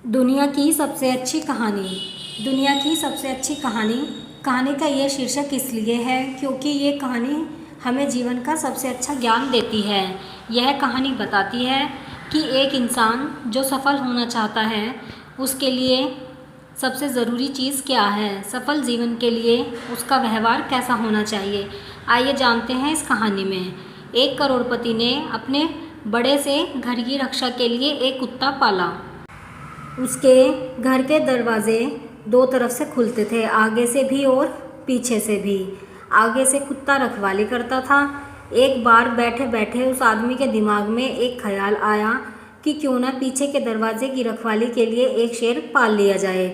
दुनिया की सबसे अच्छी कहानी। दुनिया की सबसे अच्छी कहानी का ये शीर्षक इसलिए है क्योंकि ये कहानी हमें जीवन का सबसे अच्छा ज्ञान देती है। यह कहानी बताती है कि एक इंसान जो सफल होना चाहता है उसके लिए सबसे ज़रूरी चीज़ क्या है, सफल जीवन के लिए उसका व्यवहार कैसा होना चाहिए। आइए जानते हैं इस कहानी में। एक करोड़पति ने अपने बड़े से घर की रक्षा के लिए एक कुत्ता पाला। उसके घर के दरवाजे दो तरफ से खुलते थे, आगे से भी और पीछे से भी। आगे से कुत्ता रखवाली करता था। एक बार बैठे बैठे उस आदमी के दिमाग में एक ख्याल आया कि क्यों ना पीछे के दरवाजे की रखवाली के लिए एक शेर पाल लिया जाए।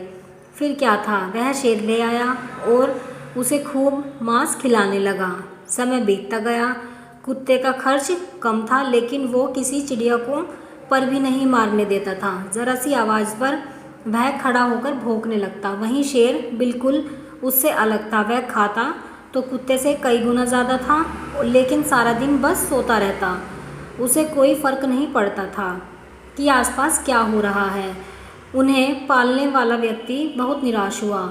फिर क्या था, वह शेर ले आया और उसे खूब मांस खिलाने लगा। समय बीतता गया। कुत्ते का खर्च कम था, लेकिन वो किसी चिड़िया को पर भी नहीं मारने देता था। जरा सी आवाज़ पर वह खड़ा होकर भौंकने लगता। वहीं शेर बिल्कुल उससे अलग था। वह खाता तो कुत्ते से कई गुना ज़्यादा था, लेकिन सारा दिन बस सोता रहता। उसे कोई फ़र्क नहीं पड़ता था कि आसपास क्या हो रहा है। उन्हें पालने वाला व्यक्ति बहुत निराश हुआ।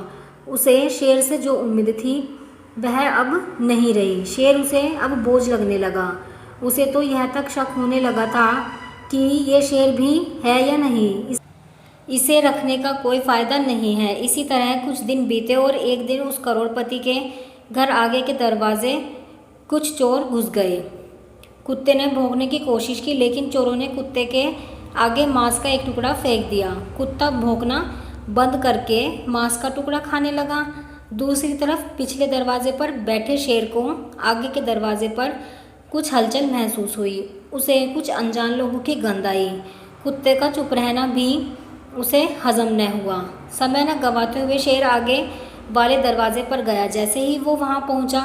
उसे शेर से जो उम्मीद थी वह अब नहीं रही। शेर उसे अब बोझ लगने लगा। उसे तो यह तक शक होने लगा था कि ये शेर भी है या नहीं, इसे रखने का कोई फ़ायदा नहीं है। इसी तरह कुछ दिन बीते और एक दिन उस करोड़पति के घर आगे के दरवाजे कुछ चोर घुस गए। कुत्ते ने भौंकने की कोशिश की, लेकिन चोरों ने कुत्ते के आगे मांस का एक टुकड़ा फेंक दिया। कुत्ता भौंकना बंद करके मांस का टुकड़ा खाने लगा। दूसरी तरफ पिछले दरवाजे पर बैठे शेर को आगे के दरवाजे पर कुछ हलचल महसूस हुई। उसे कुछ अनजान लोगों की गंध आई। कुत्ते का चुप रहना भी उसे हजम न हुआ। समय न गंवाते हुए शेर आगे वाले दरवाजे पर गया। जैसे ही वो वहां पहुंचा,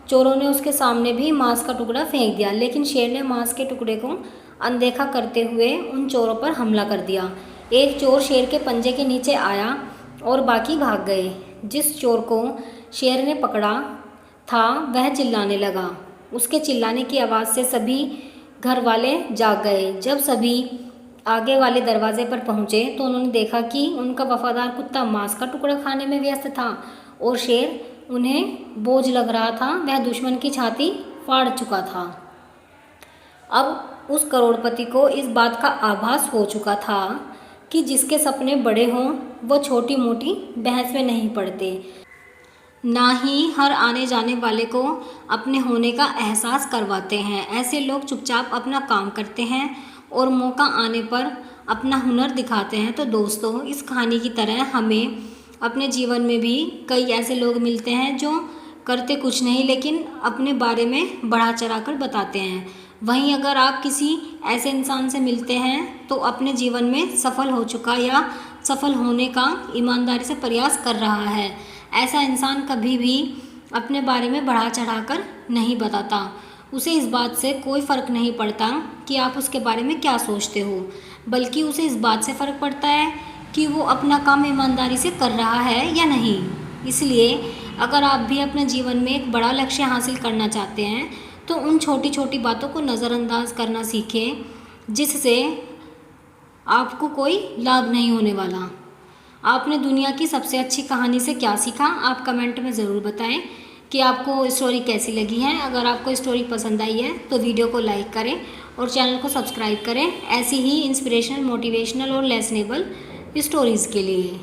चोरों ने उसके सामने भी मांस का टुकड़ा फेंक दिया, लेकिन शेर ने मांस के टुकड़े को अनदेखा करते हुए उन चोरों पर हमला कर दिया। एक चोर शेर के पंजे के नीचे आया और बाकी भाग गए। जिस चोर को शेर ने पकड़ा था वह चिल्लाने लगा। उसके चिल्लाने की आवाज़ से सभी घर वाले जाग गए। जब सभी आगे वाले दरवाजे पर पहुंचे तो उन्होंने देखा कि उनका वफादार कुत्ता मांस का टुकड़ा खाने में व्यस्त था और शेर उन्हें बोझ लग रहा था। वह दुश्मन की छाती फाड़ चुका था। अब उस करोड़पति को इस बात का आभास हो चुका था कि जिसके सपने बड़े हों वो छोटी मोटी बहस में नहीं पड़ते। ना ही हर आने जाने वाले को अपने होने का एहसास करवाते हैं। ऐसे लोग चुपचाप अपना काम करते हैं और मौका आने पर अपना हुनर दिखाते हैं। तो दोस्तों, इस कहानी की तरह हमें अपने जीवन में भी कई ऐसे लोग मिलते हैं जो करते कुछ नहीं, लेकिन अपने बारे में बढ़ा चढ़ा कर बताते हैं। वहीं अगर आप किसी ऐसे इंसान से मिलते हैं तो अपने जीवन में सफल हो चुका या सफल होने का ईमानदारी से प्रयास कर रहा है, ऐसा इंसान कभी भी अपने बारे में बढ़ा चढ़ाकर नहीं बताता। उसे इस बात से कोई फ़र्क नहीं पड़ता कि आप उसके बारे में क्या सोचते हो, बल्कि उसे इस बात से फ़र्क पड़ता है कि वो अपना काम ईमानदारी से कर रहा है या नहीं। इसलिए अगर आप भी अपने जीवन में एक बड़ा लक्ष्य हासिल करना चाहते हैं तो उन छोटी छोटी बातों को नज़रअंदाज करना सीखें जिससे आपको कोई लाभ नहीं होने वाला। आपने दुनिया की सबसे अच्छी कहानी से क्या सीखा, आप कमेंट में ज़रूर बताएं कि आपको स्टोरी कैसी लगी है। अगर आपको स्टोरी पसंद आई है तो वीडियो को लाइक करें और चैनल को सब्सक्राइब करें ऐसी ही इंस्पिरेशनल, मोटिवेशनल और लेसनेबल स्टोरीज़ के लिए।